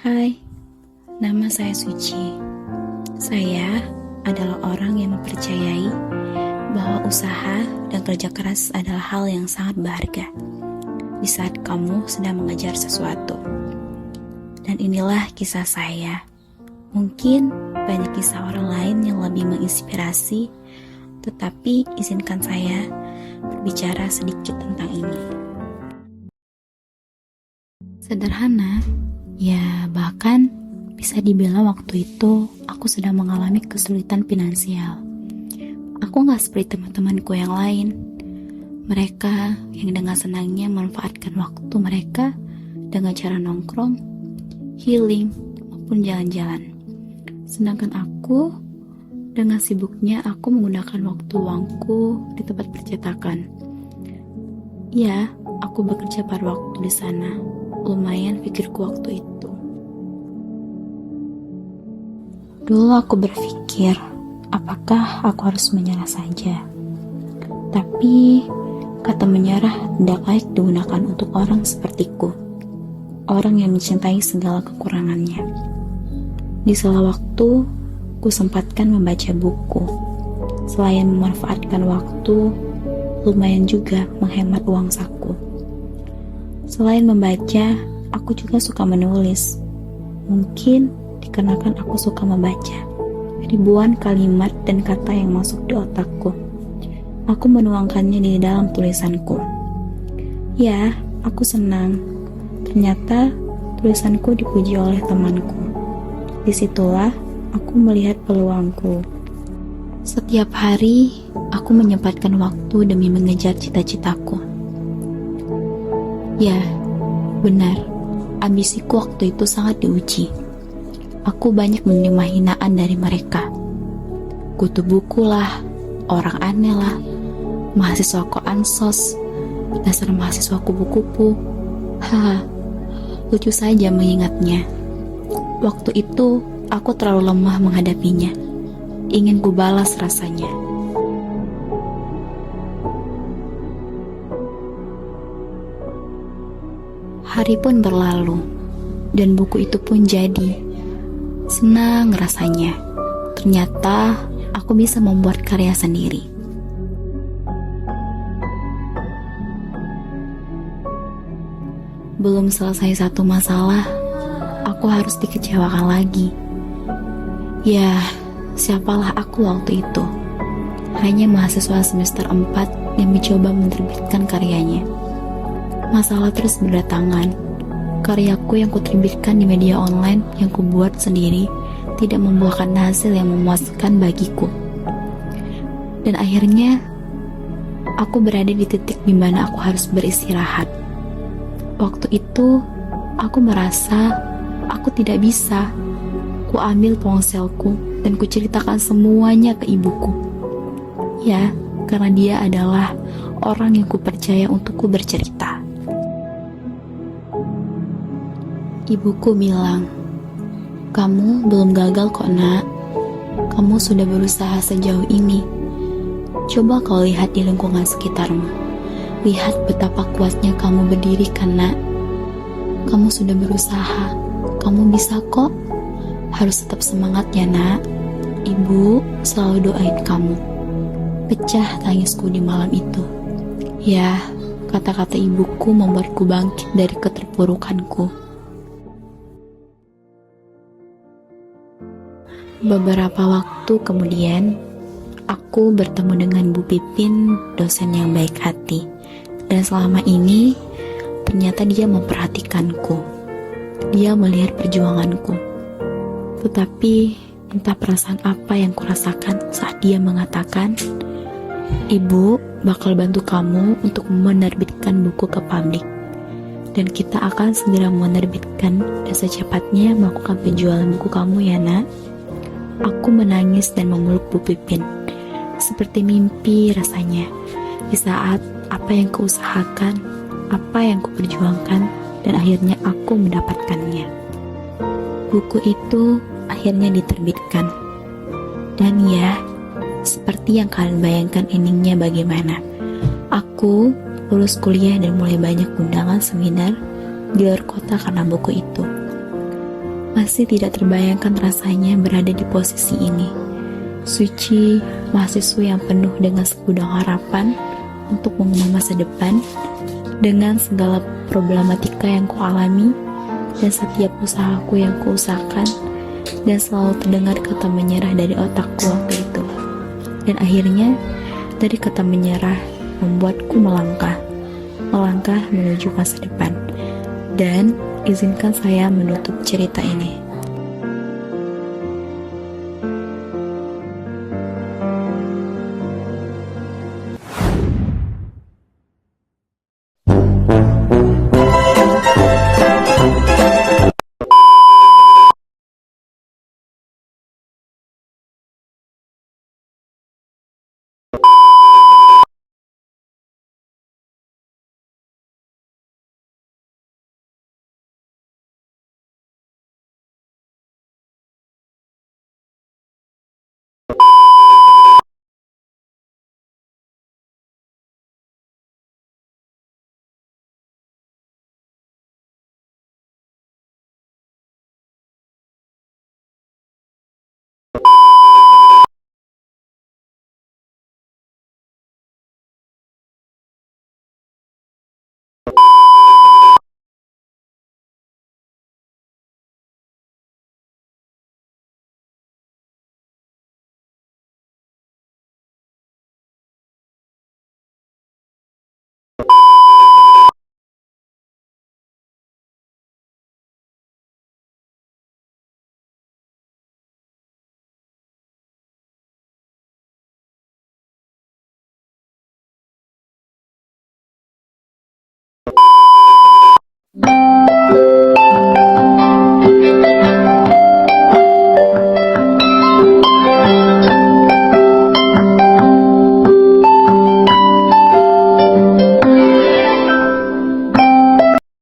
Hai, nama saya Suci. Saya adalah orang yang mempercayai bahwa usaha dan kerja keras adalah hal yang sangat berharga di saat kamu sedang mengejar sesuatu. Dan inilah kisah saya. Mungkin banyak kisah orang lain yang lebih menginspirasi, tetapi izinkan saya berbicara sedikit tentang ini. Sederhana, ya bahkan bisa dibilang waktu itu aku sedang mengalami kesulitan finansial. Aku gak seperti teman-temanku yang lain. Mereka yang dengan senangnya memanfaatkan waktu mereka dengan cara nongkrong, healing, maupun jalan-jalan. Sedangkan aku, dengan sibuknya aku menggunakan waktu luangku di tempat percetakan. Ya, aku bekerja pada waktu di sana. Lumayan pikirku waktu itu. Dulu aku berpikir, apakah aku harus menyerah saja? Tapi, kata menyerah tidak layak digunakan untuk orang sepertiku. Orang yang mencintai segala kekurangannya. Di sela waktu, ku sempatkan membaca buku. Selain memanfaatkan waktu, lumayan juga menghemat uang saku. Selain membaca, aku juga suka menulis. Mungkin dikarenakan aku suka membaca ribuan kalimat dan kata yang masuk di otakku. Aku menuangkannya di dalam tulisanku. Ya, aku senang. Ternyata tulisanku dipuji oleh temanku. Disitulah aku melihat peluangku. Setiap hari, aku menyempatkan waktu demi mengejar cita-citaku. Ya, benar. Ambisiku waktu itu sangat diuji. Aku banyak menerima hinaan dari mereka. Kutu buku lah, orang aneh lah, mahasiswa kok ansos, dasar mahasiswa kupu-kupu. Haha, lucu saja mengingatnya. Waktu itu, aku terlalu lemah menghadapinya. Ingin ku balas rasanya. Hari pun berlalu, dan buku itu pun jadi. Senang rasanya. Ternyata aku bisa membuat karya sendiri. Belum selesai satu masalah, aku harus dikecewakan lagi. Ya, siapalah aku waktu itu? Hanya mahasiswa semester 4 yang mencoba menerbitkan karyanya. Masalah terus berdatangan. Karyaku yang kuterbitkan di media online yang kubuat sendiri tidak membuahkan hasil yang memuaskan bagiku. Dan akhirnya, aku berada di titik di mana aku harus beristirahat. Waktu itu, aku merasa aku tidak bisa. Ku ambil ponselku dan kuceritakan semuanya ke ibuku. Ya, karena dia adalah orang yang kupercaya untuk ku bercerita. Ibuku bilang, "Kamu belum gagal kok, Nak. Kamu sudah berusaha sejauh ini. Coba kau lihat di lingkungan sekitarmu. Lihat betapa kuatnya kamu berdiri kan, Nak. Kamu sudah berusaha. Kamu bisa kok. Harus tetap semangat ya, Nak. Ibu selalu doain kamu." Pecah tangisku di malam itu. Ya, kata-kata ibuku membuatku bangkit dari keterpurukanku. Beberapa waktu kemudian, aku bertemu dengan Bu Pipin, dosen yang baik hati. Dan selama ini, ternyata dia memperhatikanku. Dia melihat perjuanganku. Tetapi, entah perasaan apa yang kurasakan saat dia mengatakan, "Ibu bakal bantu kamu untuk menerbitkan buku ke publik. Dan kita akan segera menerbitkan dan secepatnya melakukan penjualan buku kamu ya, Nak." Aku menangis dan memeluk Bu Pipin. Seperti mimpi rasanya. Di saat apa yang kuusahakan, apa yang kuperjuangkan, dan akhirnya aku mendapatkannya. Buku itu akhirnya diterbitkan. Dan ya, seperti yang kalian bayangkan endingnya bagaimana. Aku lulus kuliah dan mulai banyak undangan seminar di luar kota karena buku itu. Masih tidak terbayangkan rasanya berada di posisi ini. Suci, mahasiswa yang penuh dengan segudang harapan untuk membangun masa depan, dengan segala problematika yang kualami, dan setiap usahaku yang kuusahakan, dan selalu terdengar kata menyerah dari otakku waktu itu. Dan akhirnya, dari kata menyerah membuatku melangkah menuju masa depan. Dan izinkan saya menutup cerita ini.